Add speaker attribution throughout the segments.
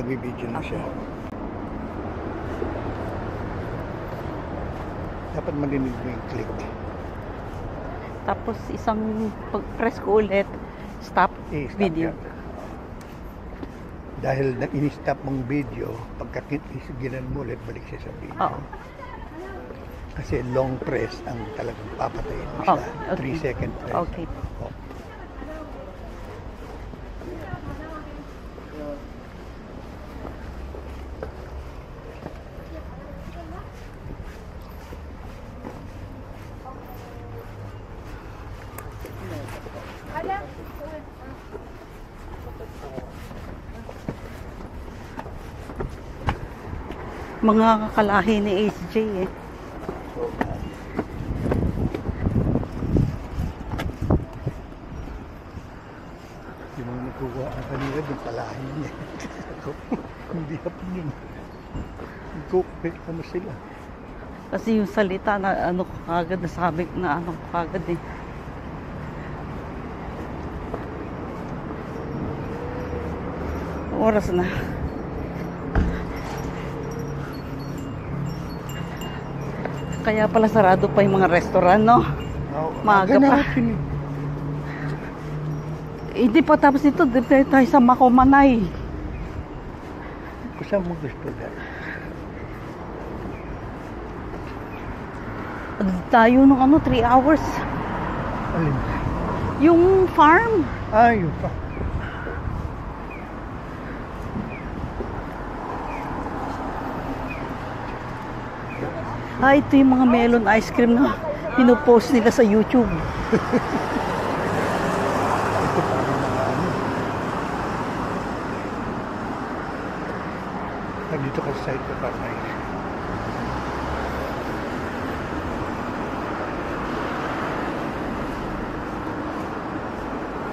Speaker 1: nagbibideo na siya. Dapat marinig mo yung click.
Speaker 2: Tapos isang pag-press ko ulit, stop
Speaker 1: Stop
Speaker 2: video.
Speaker 1: yan. Dahil na in-stop mong video, pagka ginan mo ulit, balik siya sa video.
Speaker 2: Oo.
Speaker 1: Kasi long press ang talagang papatayin mo siya.
Speaker 2: Oh, okay.
Speaker 1: 3-second press.
Speaker 2: Okay.
Speaker 1: Oh.
Speaker 2: Mga kakalahi ni HJ eh.
Speaker 1: Yung mga nagkukuha ang kanila, yung palahin niya. Hindi hapon yun. Cookpit mo sila.
Speaker 2: Kasi yung salita na ano ko kagad, nasabi na ano ko kagad eh. Oras na. Kaya pala sarado pa yung mga restaurant, no? Maaga pa. Hindi pa tapos nito, dito tayo sa Makomanay.
Speaker 1: Kung saan mo gusto dahil?
Speaker 2: Tayo nung ano, 3 hours.
Speaker 1: Alin?
Speaker 2: Yung farm.
Speaker 1: Yun pa.
Speaker 2: Ito yung mga melon ice cream na pinopost nila sa YouTube.
Speaker 1: Ito pa rin mga ano. Dito ka sa site ko pa nice.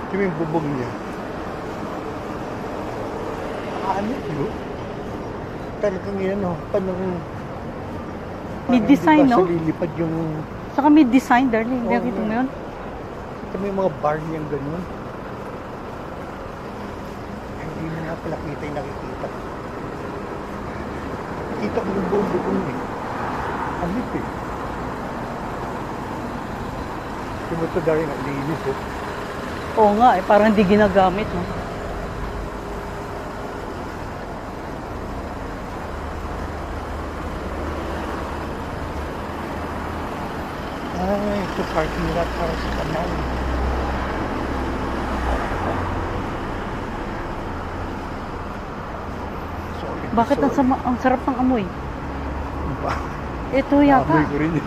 Speaker 1: Ito yung bubog niya. Ano yun? Talagang yan o.
Speaker 2: May design, no?
Speaker 1: Sa lilipad yung...
Speaker 2: Saka may design, darling.
Speaker 1: Oo,
Speaker 2: Nakita mo yun?
Speaker 1: Ito may mga bar niyang ganun. Hindi mo nga pala kita yung nakikita. Kita ko yung buong bubong eh. Alip eh. Yung mo ito darin ang linis eh.
Speaker 2: Oo nga, eh, parang hindi ginagamit, no?
Speaker 1: Ito parking lot para sa kanal.
Speaker 2: Bakit ang sarap ng amoy?
Speaker 1: Ba?
Speaker 2: Ito yata.
Speaker 1: Amoy ko rin eh.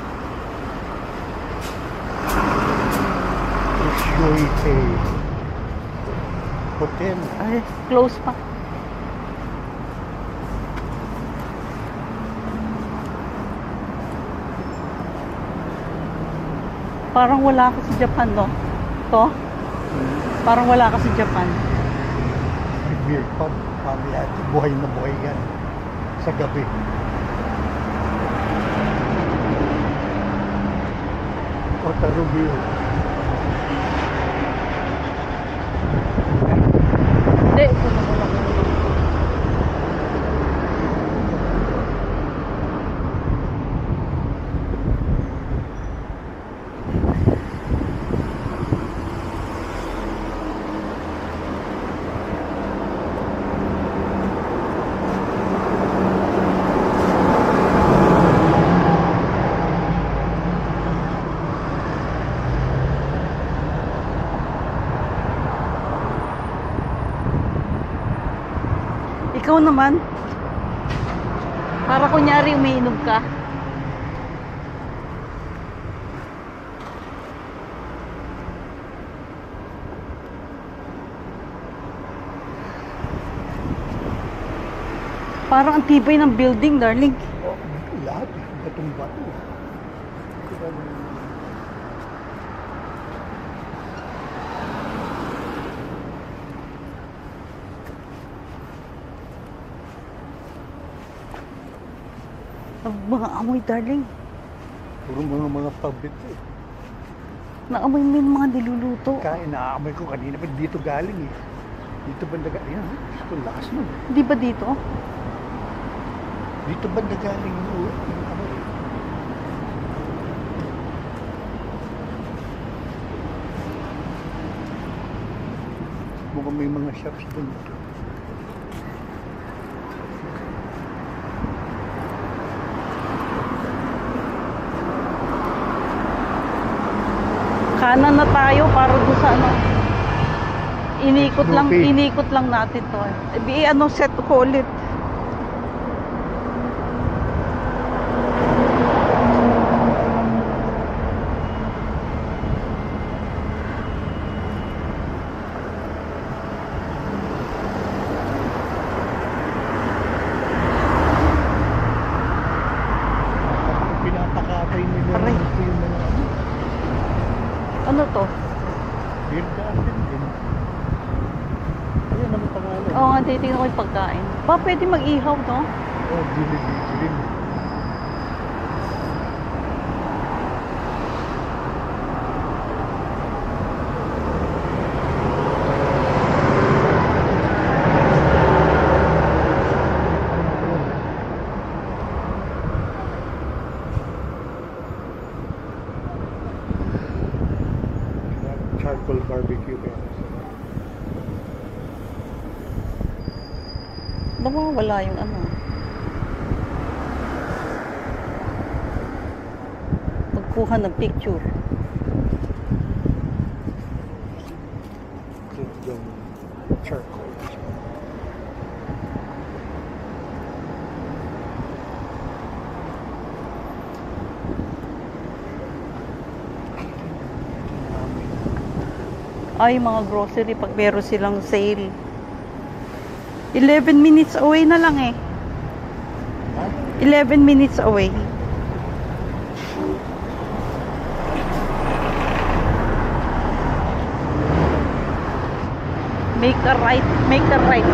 Speaker 1: Shoite Hotel.
Speaker 2: Ay, close pa. Parang wala ka sa Japan, no? To? Parang wala ka sa Japan.
Speaker 1: Beer pub. Mamaya, buhay na buhay yan. Sa gabi. Otaru Beer.
Speaker 2: Hindi, ito na ko lang. Ikaw naman, para kunyari umiinom ka. Parang ang tibay ng building, darling.
Speaker 1: Oh, lahat eh. Batong-bato.
Speaker 2: Mga amoy, darling.
Speaker 1: Puro mga pabit eh.
Speaker 2: Naamoy mo yung mga niluluto.
Speaker 1: Kain, naamoy ko kanina pa dito galing eh. Dito ba naga... Ayan, Diyos ko, lakas nun.
Speaker 2: Di ba dito?
Speaker 1: Dito ba nagaling yung ano eh? Mukhang may mga shops dun.
Speaker 2: Kanan na tayo para doon sa ano.
Speaker 1: Snoopy.
Speaker 2: Inikot lang natin to. Ano set ko ulit.
Speaker 1: Pinapakapay nila
Speaker 2: Aray.
Speaker 1: ito yung mga ano.
Speaker 2: Ano to?
Speaker 1: Beer garden din. Ayan naman pangalan.
Speaker 2: Oo nga, titignan ko yung pagkain. Ba, pwede mag-ihaw, no?
Speaker 1: Oh, Jollibee din. Charcoal barbecue kaya.
Speaker 2: Nawawala yung ano. Pagkuha ng picture.
Speaker 1: Yung charcoal.
Speaker 2: Ay, mga grocery pag meron silang sale. 11 minutes away na lang eh.
Speaker 1: Ha?
Speaker 2: 11 minutes away. Make a right, make a right.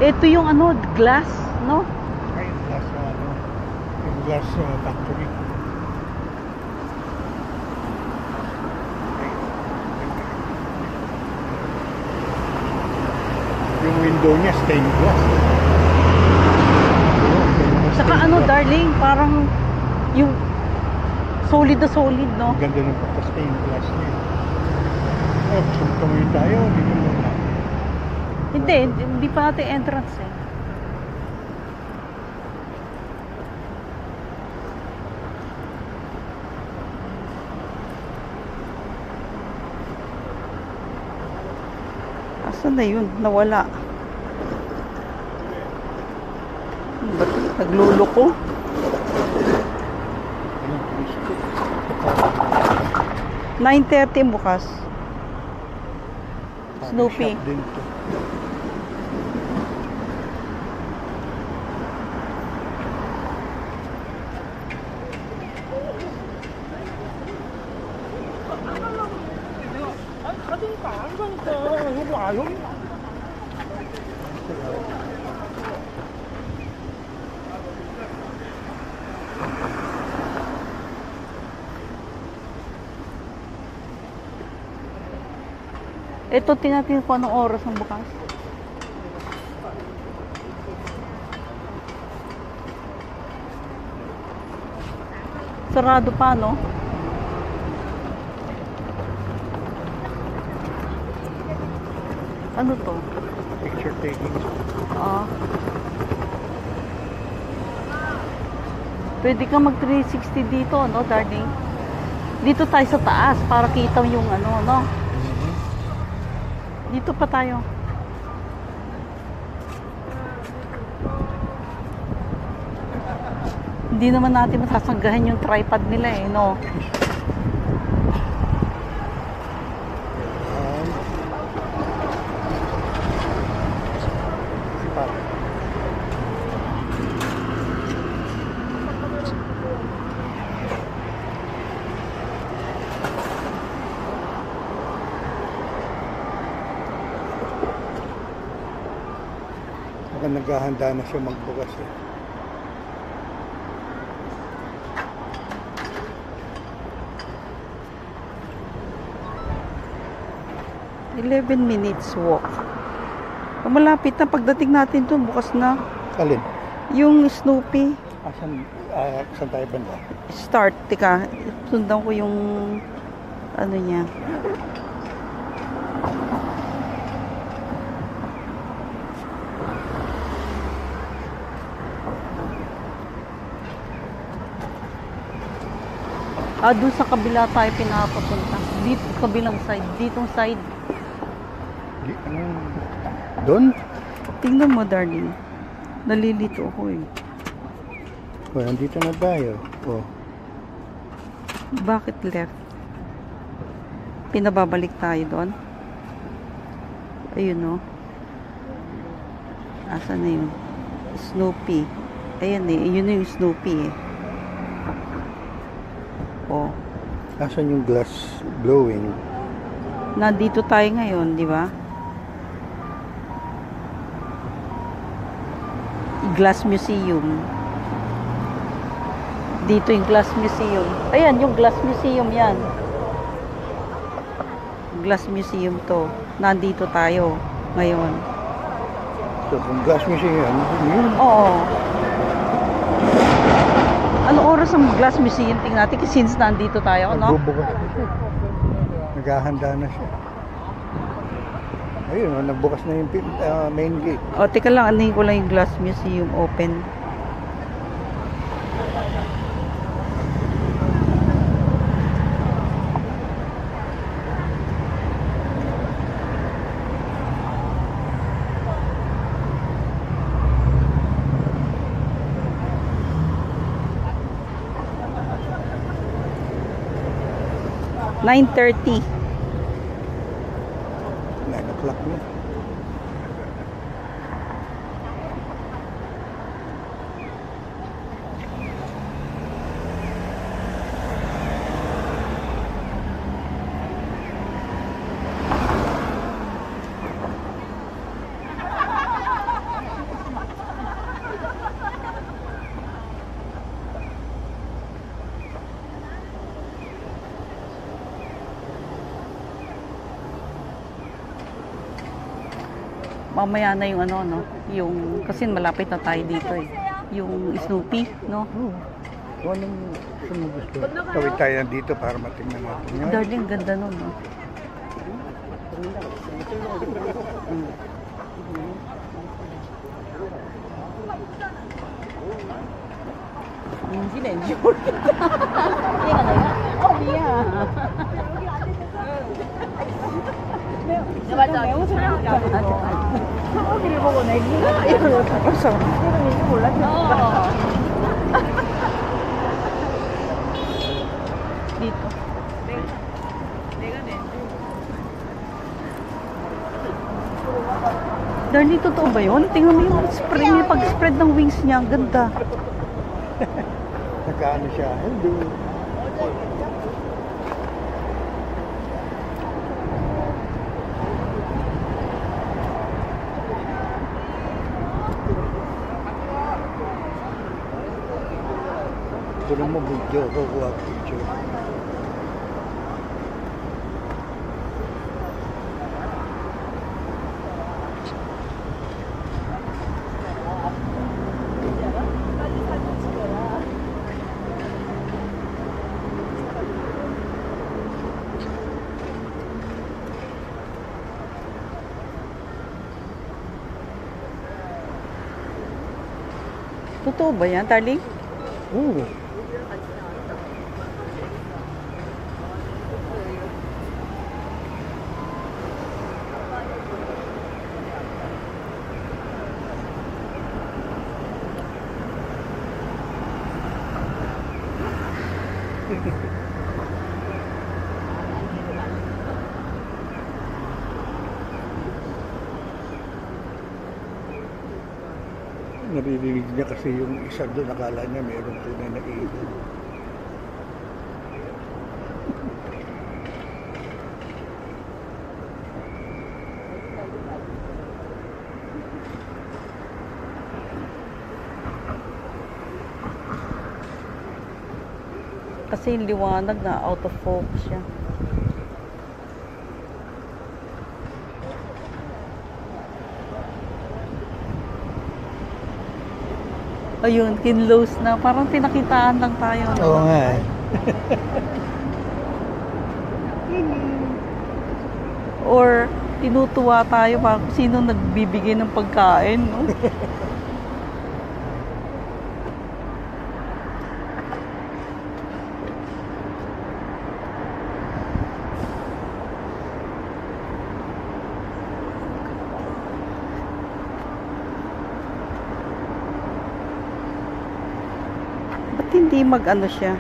Speaker 2: Ito yung ano, glass, no?
Speaker 1: Ay, yung glass na ano. Yung glass factory. Yung window niya stained glass.
Speaker 2: Saka ano, darling, parang yung solid na solid, no?
Speaker 1: Ang ganda ng pagka-stained glass niya. Oh, tumayo tayo. Hindi mo muna.
Speaker 2: Hindi pa natin entrance eh. Asan na yun? Nawala. Ba't nagluloko?
Speaker 1: Ayun, Cristo.
Speaker 2: 9:30 bukas. Snoopy.
Speaker 1: Shop din to.
Speaker 2: Ito, tinatin ko anong oras ng bukas. Sarado pa, no? Ano to?
Speaker 1: Picture taking.
Speaker 2: Ah. Pwede ka mag 360 dito, no, darling? Dito tayo sa taas para kita yung ano, no? Dito pa tayo. Hindi naman natin masasanggahan yung tripod nila eh, no?
Speaker 1: Baka naghahanda na siya magbukas eh.
Speaker 2: 11 minutes walk. Malapit na pagdating natin doon, bukas na.
Speaker 1: Alin?
Speaker 2: Yung Snoopy.
Speaker 1: Saan tayo banda?
Speaker 2: Start, tika. Sundan ko yung ano niya. Doon sa kabila tayo pinapapunta. Dito, kabilang side. Ditong side.
Speaker 1: Doon?
Speaker 2: Tingnan mo, darling. Nalilito ako eh.
Speaker 1: Oh, nandito na tayo. Oh.
Speaker 2: Bakit left? Pinababalik tayo doon. Ayun, oh. Asa na yun? Snoopy. Ayan eh. Yun na yung Snoopy eh. Oh.
Speaker 1: Asan yung glass blowing?
Speaker 2: Nandito tayo ngayon, di ba? Glass Museum. Dito yung Glass Museum. Ayan, yung Glass Museum yan. Glass Museum to. Nandito tayo ngayon.
Speaker 1: So, kung glass museum, yun.
Speaker 2: Oo. Anong oras ang Glass Museum? Tingnan natin since nandito tayo, no?
Speaker 1: Nagbubukas na siya. Naghahanda na siya. Ayun, nagbukas na yung main gate.
Speaker 2: O, teka lang, anahin ko lang yung Glass Museum open. (9:30)
Speaker 1: 9 o'clock na.
Speaker 2: Mamaya na yung ano, no? Yung, kasi malapit na tayo dito eh. Yung Snoopy, no?
Speaker 1: Oo. Kung anong gusto mo gusto. Tawid tayo dito para matingnan natin yan.
Speaker 2: Darling, ganda nun, no? Sinenjure. Oh, yeah.
Speaker 3: 맞아. 영어 촬영하지 않았어. 어디를 보고 내기가 이러면서 벌써 이름인지 몰랐어.
Speaker 2: Dito.
Speaker 3: 내가 낸.
Speaker 2: Darling, totoo ba yun? Tingnan mo yung spread, yung pag-spread ng wings niya. Ang ganda.
Speaker 1: Nagkaano siya. Hello. Kunin mo video, kukuha ko picture.
Speaker 2: Totoo ba yan, darling?
Speaker 1: Oo. Naririnig niya kasi yung isa doon, akala niya mayroong tunay na ibon.
Speaker 2: Kasi yung liwanag na out of focus siya. Ayun, kinlose na. Parang pinakitaan lang tayo. No?
Speaker 1: Oo nga eh.
Speaker 2: Or tinutuwa tayo para kung sino nagbibigay ng pagkain. No? Ba't hindi mag-ano siya?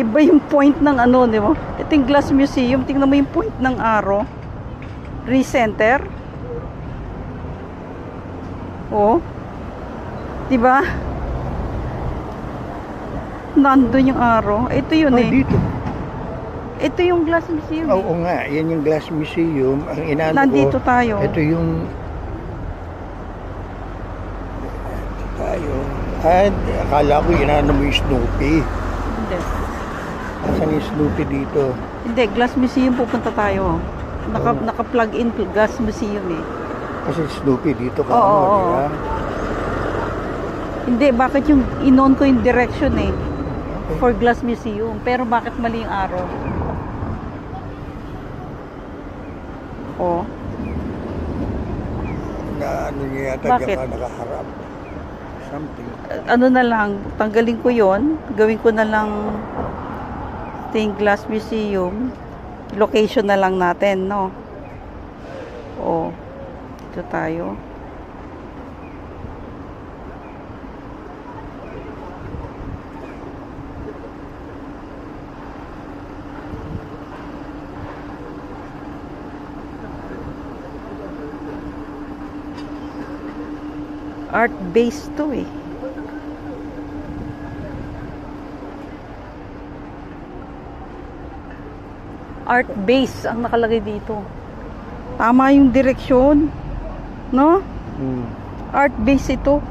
Speaker 2: Iba yung point ng ano, di ba? Ito yung Glass Museum. Tingnan mo yung point ng arrow. Recenter. Oh. Di ba? Nandun yung arrow. Ito yun
Speaker 1: Oh,
Speaker 2: eh.
Speaker 1: dito.
Speaker 2: Ito yung Glass Museum.
Speaker 1: Oo nga, yan yung Glass Museum. Ang inaano
Speaker 2: Nandito
Speaker 1: ko,
Speaker 2: tayo.
Speaker 1: ito yung tayo. At akala ko inaano mo yung Snoopy.
Speaker 2: Hindi.
Speaker 1: Asan yung Snoopy dito?
Speaker 2: Hindi, Glass Museum pupunta tayo. Naka-plug in Glass Museum eh.
Speaker 1: Kasi Snoopy dito ka
Speaker 2: Oo,
Speaker 1: ano,
Speaker 2: oo.
Speaker 1: di ba?
Speaker 2: Hindi, bakit yung inon ko yung direction eh. For Glass Museum. Pero bakit mali yung arrow? Oh.
Speaker 1: Na ano niya yata
Speaker 2: Bakit?
Speaker 1: diyan ka nakaharap. Something.
Speaker 2: Ano na lang, tanggalin ko yon, gawin ko na lang Stained Glass Museum. Location na lang natin, no? Oh. Dito tayo. Art base to eh. Art base ang nakalagay dito. Tama yung direksyon. No? Art base ito.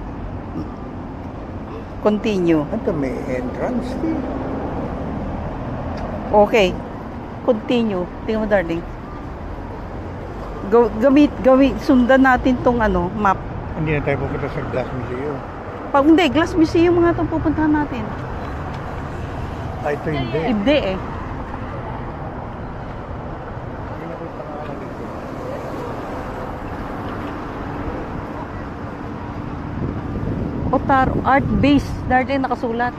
Speaker 2: Continue.
Speaker 1: Ito may entrance din.
Speaker 2: Okay. Continue. Tingnan mo, darling. Sundan natin tong ano, map.
Speaker 1: Hindi na tayo pupunta sa Glass Museum.
Speaker 2: Pag hindi, Glass Museum nga itong pupuntahan natin.
Speaker 1: Ah, ito hindi.
Speaker 2: Hindi eh. Otaro, art base. Darling, nakasulat.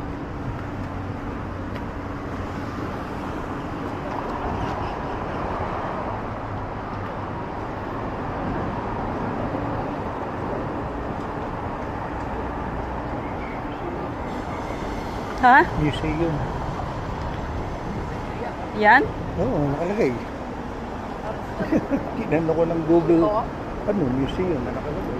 Speaker 2: Ha?
Speaker 1: Museum.
Speaker 2: Yan?
Speaker 1: Oo, nakalagay. Kinano ko ng Google. Ano, museum na nakalagay.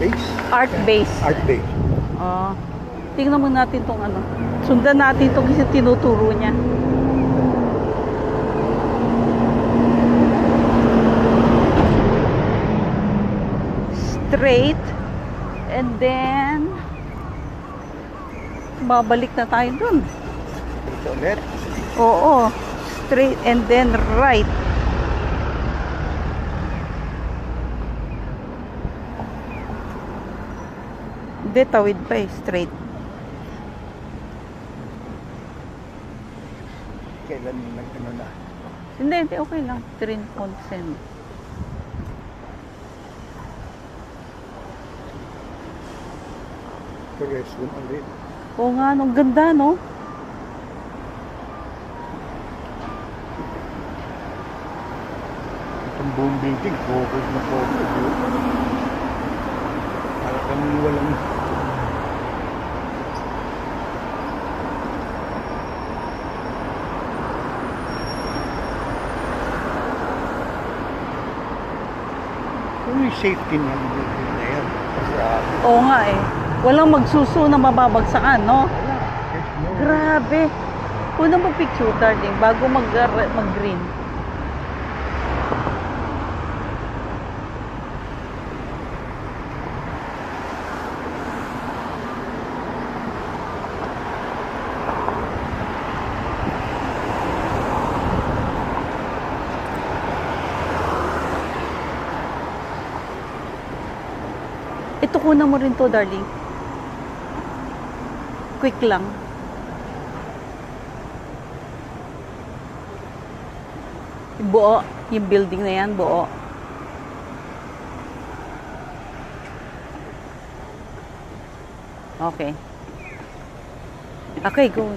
Speaker 1: Base?
Speaker 2: Art base.
Speaker 1: Art base.
Speaker 2: Oh. Tingnan mo natin tong ano. Sundan natin tong kasi tinuturo niya. Straight. And then babalik na tayo dun.
Speaker 1: Dito ulit.
Speaker 2: Oo. Straight and then right. Hindi, tawid pa eh. Straight.
Speaker 1: Kailan nag-ano na?
Speaker 2: Hindi, okay lang. Train consent.
Speaker 1: Ito restroom ulit.
Speaker 2: Oo nga, ang ganda, no?
Speaker 1: Itong buong building, focus na focus. Talagang walang... Ano yung safety ng building na yan? Grabe.
Speaker 2: Oo nga eh. Walang magsuso na mababagsakan, no?
Speaker 1: There's no...
Speaker 2: Grabe. Una mo picture, darling, bago mag-green. Ito kuna mo rin to, darling. Quick lang. Buo. Yung building na yan, buo. Okay. Okay, go.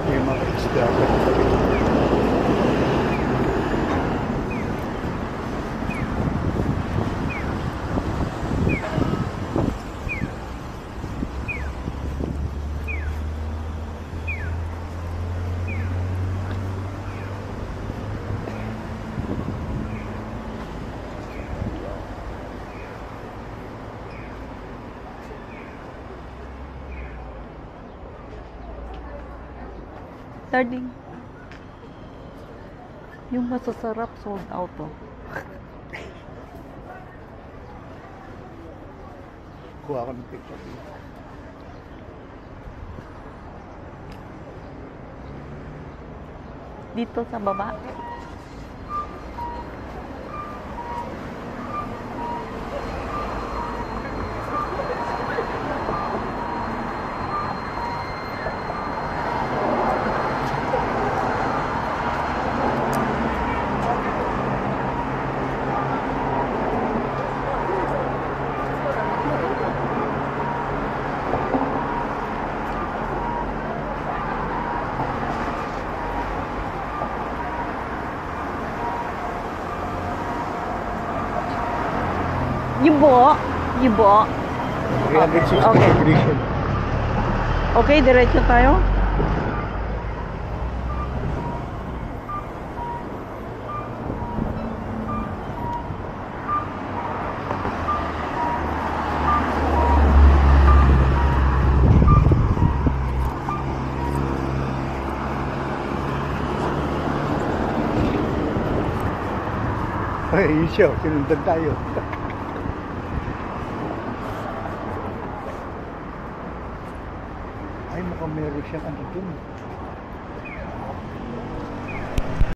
Speaker 1: May mga isda.
Speaker 2: Darling. Yung masasarap sold out oh.
Speaker 1: Kuha ko ng picture.
Speaker 2: Dito sa baba. Yung buo. Yung buo.
Speaker 1: 360
Speaker 2: Okay.
Speaker 1: degrees.
Speaker 2: Okay, diretso tayo.
Speaker 1: Ay, yun siya. Sinundan tayo. Ay, mukhang meron siyang ano dun.